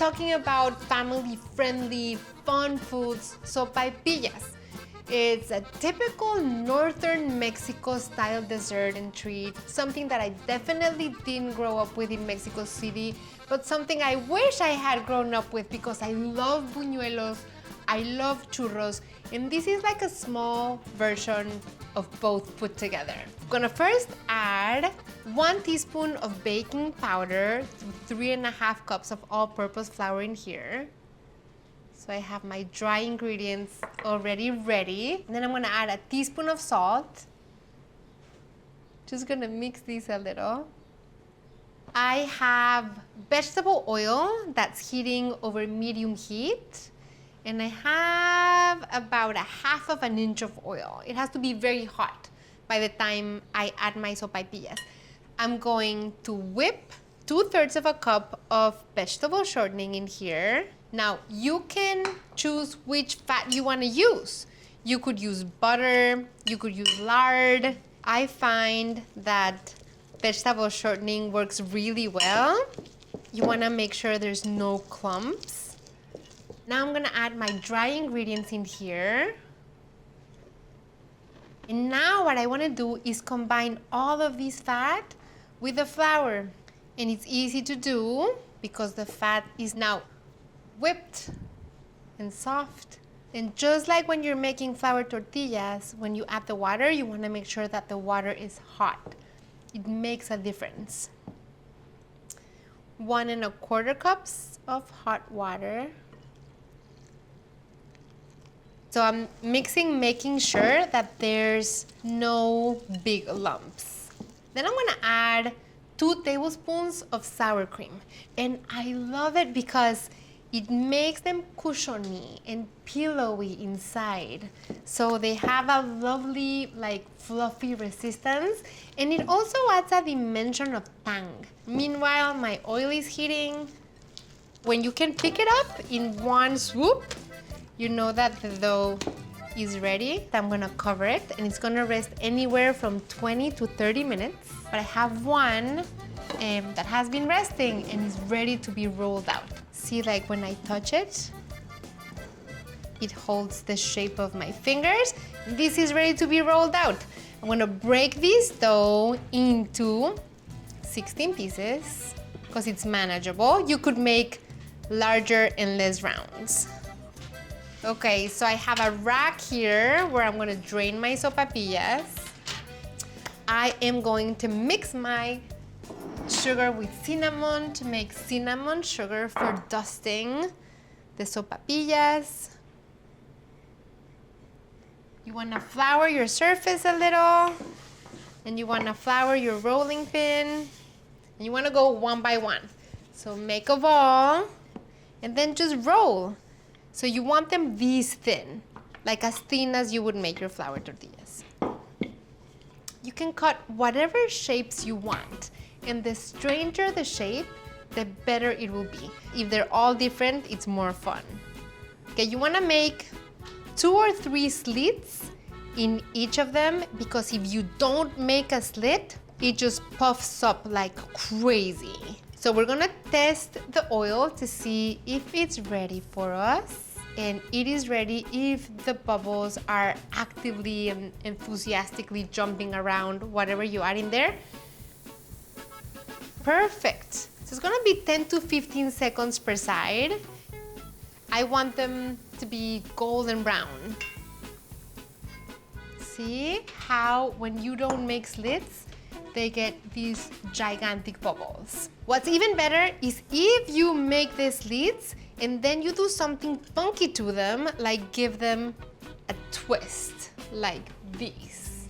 talking about family-friendly, fun foods, sopaipillas. It's a typical northern Mexico style dessert and treat, something that I definitely didn't grow up with in Mexico City, but something I wish I had grown up with because I love buñuelos, I love churros, and this is like a small version of both put together. I'm gonna first add 1 teaspoon of baking powder to 3.5 cups of all-purpose flour in here. So I have my dry ingredients already ready. And then I'm gonna add a teaspoon of salt. Just gonna mix these a little. I have vegetable oil that's heating over medium heat. And I have about 1/2 inch of oil. It has to be very hot by the time I add my sopaipillas. I'm going to whip 2/3 of a cup of vegetable shortening in here. Now, you can choose which fat you want to use. You could use butter, you could use lard. I find that vegetable shortening works really well. You want to make sure there's no clumps. Now I'm going to add my dry ingredients in here. And now what I want to do is combine all of this fat with the flour. And it's easy to do because the fat is now whipped and soft. And just like when you're making flour tortillas, when you add the water, you want to make sure that the water is hot. It makes a difference. 1.25 cups of hot water. So I'm mixing, making sure that there's no big lumps. Then I'm gonna add 2 tablespoons of sour cream. And I love it because it makes them cushiony and pillowy inside. So they have a lovely, like, fluffy resistance. And it also adds a dimension of tang. Meanwhile, my oil is heating. When you can pick it up in one swoop, you know that the dough is ready. I'm gonna cover it and it's gonna rest anywhere from 20 to 30 minutes. But I have one that has been resting and is ready to be rolled out. See, like when I touch it, it holds the shape of my fingers. This is ready to be rolled out. I'm gonna break this dough into 16 pieces because it's manageable. You could make larger and less rounds. Okay, so I have a rack here where I'm gonna drain my sopapillas. I am going to mix my sugar with cinnamon to make cinnamon sugar for dusting the sopapillas. You wanna flour your surface a little, and you wanna flour your rolling pin, and you wanna go one by one. So make a ball, and then just roll. So you want them this thin, like as thin as you would make your flour tortillas. You can cut whatever shapes you want, and the stranger the shape, the better it will be. If they're all different, it's more fun. Okay, you wanna make 2 or 3 slits in each of them, because if you don't make a slit, it just puffs up like crazy. So we're gonna test the oil to see if it's ready for us. And it is ready if the bubbles are actively and enthusiastically jumping around whatever you add in there. Perfect. So it's gonna be 10 to 15 seconds per side. I want them to be golden brown. See how when you don't make slits, they get these gigantic bubbles. What's even better is if you make the slits and then you do something funky to them, like give them a twist, like this.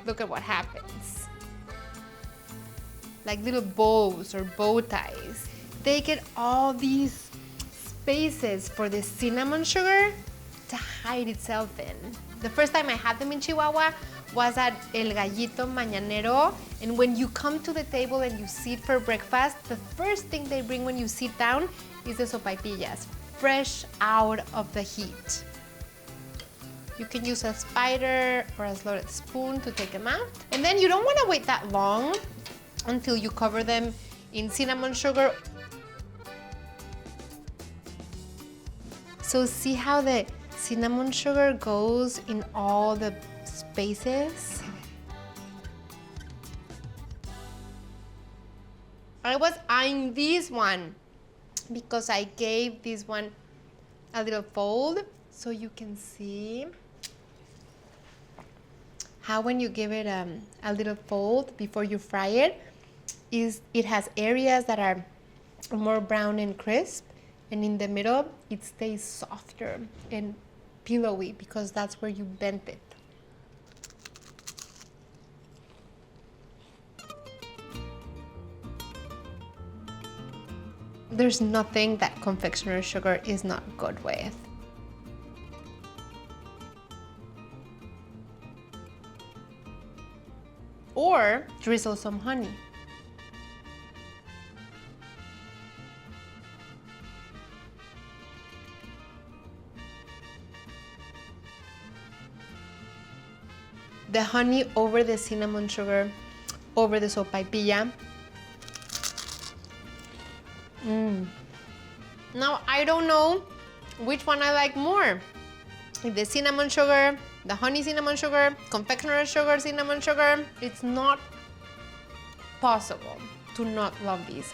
Look at what happens. Like little bows or bow ties. They get all these spaces for the cinnamon sugar to hide itself in. The first time I had them in Chihuahua was at El Gallito Mañanero, and when you come to the table and you sit for breakfast, the first thing they bring when you sit down is the sopaipillas, fresh out of the heat. You can use a spider or a slotted spoon to take them out. And then you don't want to wait that long until you cover them in cinnamon sugar. So see how the cinnamon sugar goes in all the spaces? I was eyeing this one because I gave this one a little fold, so you can see how when you give it a little fold before you fry it, it has areas that are more brown and crisp, and in the middle it stays softer and pillowy because that's where you bent it. There's nothing that confectioner sugar is not good with. Or drizzle some honey. The honey over the cinnamon sugar, over the sopaipilla. Now I don't know which one I like more. If the cinnamon sugar, the honey cinnamon sugar, confectioner sugar cinnamon sugar. It's not possible to not love these.